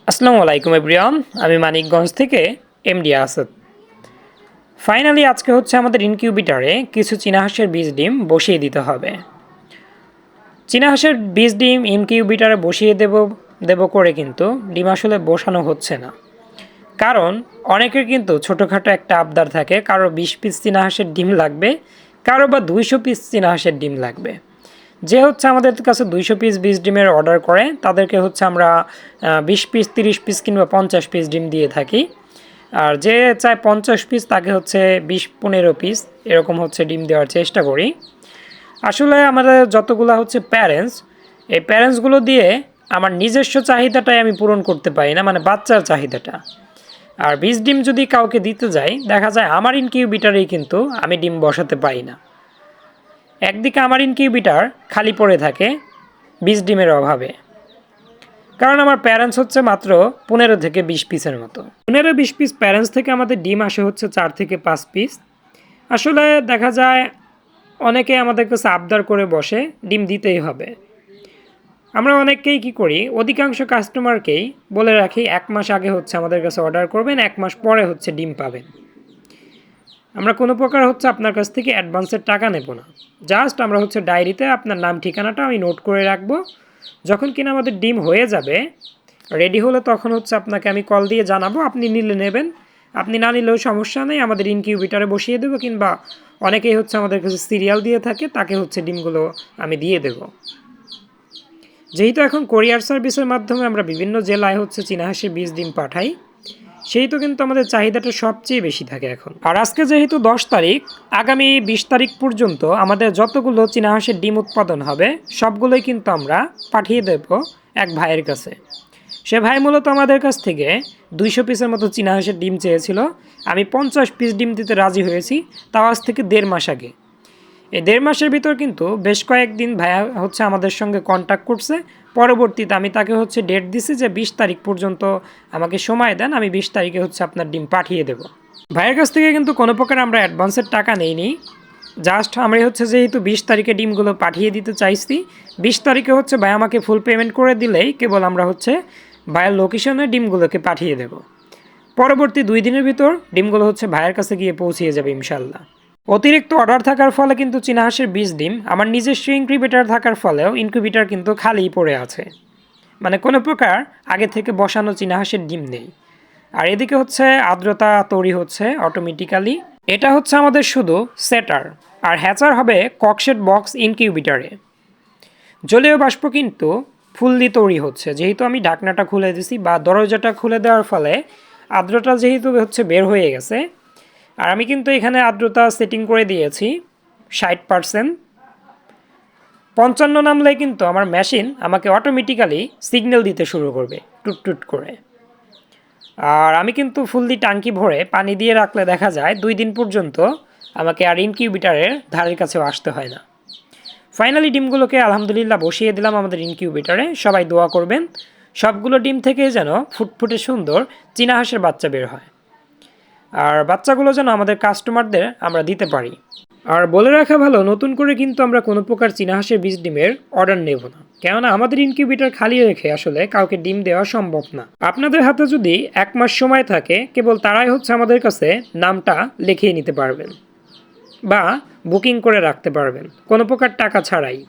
আসসালামু আলাইকুম এভরিওয়ান। আমি মানিকগঞ্জ থেকে এমডি আসাদ। ফাইনালি আজকে হচ্ছে আমাদের ইনকিউবেটরে কিছু চীনা হাঁসের বীজ ডিম বসিয়ে দিতে হবে। চীনা হাঁসের বীজ ডিম ইনকিউবেটরে বসিয়ে দেব করে কিন্তু ডিম আসলে বসানো হচ্ছে না, কারণ অনেকের কিন্তু ছোটোখাটো একটা আবদার থাকে, কারো 20 পিস চীনা হাঁসের ডিম লাগবে, কারো বা 200 পিস চীনা হাঁসের ডিম লাগবে। যে হচ্ছে আমাদের কাছে 200 পিস বীজ ডিমের অর্ডার করে তাদেরকে হচ্ছে আমরা 20 পিস 30 পিস কিংবা 50 পিস ডিম দিয়ে থাকি। আর যে চায় 50 পিস তাকে হচ্ছে 20-15 পিস এরকম হচ্ছে ডিম দেওয়ার চেষ্টা করি। আসলে আমাদের যতগুলো হচ্ছে প্যারেন্টস, এই প্যারেন্টসগুলো দিয়ে আমার নিজস্ব চাহিদাটাই আমি পূরণ করতে পারি না, মানে বাচ্চার চাহিদাটা। আর বীজ ডিম যদি কাউকে দিতে যাই, দেখা যায় আমার ইনকিউবেটরেই কিন্তু আমি ডিম বসাতে পারি না। একদিকে আমার ইনকিউবেটর খালি পড়ে থাকে বীজ ডিমের অভাবে, কারণ আমার প্যারেন্টস হচ্ছে মাত্র 15 থেকে 20 পিসের মতো। 15-20 পিস প্যারেন্টস থেকে আমাদের ডিম আসে হচ্ছে 4 থেকে 5 পিস। আসলে দেখা যায় অনেকে আমাদের কাছে আবদার করে বসে ডিম দিতেই হবে। আমরা অনেককেই কি করি, অধিকাংশ কাস্টমারকেই বলে রাখি 1 মাস আগে হচ্ছে আমাদের কাছে অর্ডার করবেন, 1 মাস পরে হচ্ছে ডিম পাবেন। আমরা কোনো প্রকার হচ্ছে আপনার কাছ থেকে অ্যাডভান্সের টাকা নেব না। জাস্ট আমরা হচ্ছে ডায়েরিতে আপনার নাম ঠিকানাটা আমি নোট করে রাখবো। যখন কিনা আমাদের ডিম হয়ে যাবে, রেডি হলে তখন হচ্ছে আপনাকে আমি কল দিয়ে জানাবো, আপনি নিলে নেবেন, আপনি না নিলেও সমস্যা নেই, আমাদের ইনকিউবেটরে বসিয়ে দেবো, কিংবা অনেকেই হচ্ছে আমাদের কাছে সিরিয়াল দিয়ে থাকে, তাকে হচ্ছে ডিমগুলো আমি দিয়ে দেব। যেহেতু এখন কোরিয়ার সার্ভিসের মাধ্যমে আমরা বিভিন্ন জেলায় হচ্ছে চীনা হাঁসের বীজ ডিম পাঠাই, সেই তো কিন্তু আমাদের চাহিদাটা সবচেয়ে বেশি থাকে এখন। আর আজকে যেহেতু 10 তারিখ, আগামী 20 তারিখ পর্যন্ত আমাদের যতগুলো চীনা হাঁসের ডিম উৎপাদন হবে সবগুলোই কিন্তু আমরা পাঠিয়ে দেব এক ভাইয়ের কাছে। সে ভাই মূলত আমাদের কাছ থেকে 200 পিসের মতো চীনা হাঁসের ডিম চেয়েছিল। আমি 50 পিস ডিম দিতে রাজি হয়েছি, তাও আজ থেকে 1.5 মাস আগে। এই 1.5 মাসের ভিতর কিন্তু বেশ কয়েকদিন ভাইয়া হচ্ছে আমাদের সঙ্গে কন্ট্যাক্ট করছে। পরবর্তীতে আমি তাকে হচ্ছে ডেট দিছি যে 20 তারিখ পর্যন্ত আমাকে সময় দেন, আমি 20 তারিখে হচ্ছে আপনার ডিম পাঠিয়ে দেব। ভাইয়ের কাছ থেকে কিন্তু কোনো প্রকার আমরা অ্যাডভান্সের টাকা নেইনি। জাস্ট আমরা হচ্ছে যেহেতু 20 তারিখে ডিমগুলো পাঠিয়ে দিতে চাইছি, 20 তারিখে হচ্ছে ভাই আমাকে ফুল পেমেন্ট করে দিলেই কেবল আমরা হচ্ছে ভাইয়ের লোকেশনে ডিমগুলোকে পাঠিয়ে দেব। পরবর্তী 2 দিনের ভিতর ডিমগুলো হচ্ছে ভাইয়ের কাছে গিয়ে পৌঁছিয়ে যাবে ইনশাল্লাহ। অতিরিক্ত অর্ডার থাকার ফলে কিন্তু চীনা হাঁসের বীজ ডিম আমার নিজস্ব ইনকিউবেটর থাকার ফলেও ইনকিউবেটর কিন্তু খালিই পড়ে আছে, মানে কোনো প্রকার আগে থেকে বসানো চীনা হাঁসের ডিম নেই। আর এদিকে হচ্ছে আর্দ্রতা তৈরি হচ্ছে অটোমেটিক্যালি। এটা হচ্ছে আমাদের শুধু সেটার, আর হ্যাচার হবে ককশেড বক্স ইনকিউবেটরে। জলীয় বাষ্প কিন্তু ফুললি তৈরি হচ্ছে, যেহেতু আমি ঢাকনাটা খুলে দিছি বা দরজাটা খুলে দেওয়ার ফলে আর্দ্রতা যেহেতু হচ্ছে বের হয়ে গেছে। আর আমি কিন্তু এখানে আর্দ্রতা সেটিং করে দিয়েছি 60%। 55 নামলে কিন্তু আমার মেশিন আমাকে অটোমেটিক্যালি সিগন্যাল দিতে শুরু করবে টুট টুট করে। আর আমি কিন্তু ফুললি টাঙ্কি ভরে পানি দিয়ে রাখলে দেখা যায় 2 দিন পর্যন্ত আমাকে আর ইনকিউবেটরের ধারের কাছেও আসতে হয় না। ফাইনালি ডিমগুলোকে আলহামদুলিল্লাহ বসিয়ে দিলাম আমাদের ইনকিউবেটরে। সবাই দোয়া করবেন সবগুলো ডিম থেকে যেন ফুটফুটে সুন্দর চীনা হাঁসের বাচ্চা বের হয়, আর বাচ্চাগুলো যেন আমাদের কাস্টমারদের আমরা দিতে পারি। আর বলে রাখা ভালো, নতুন করে কিন্তু আমরা কোনো প্রকার চীনা হাঁসের বীজ ডিমের অর্ডার নেব না, কেননা আমাদের ইনকিউবেটর খালি রেখে আসলে কাউকে ডিম দেওয়া সম্ভব না। আপনাদের হাতে যদি 1 মাস সময় থাকে, কেবল তারাই হচ্ছে আমাদের কাছে নামটা লিখিয়ে নিতে পারবেন বা বুকিং করে রাখতে পারবেন কোনো প্রকার টাকা ছাড়াই।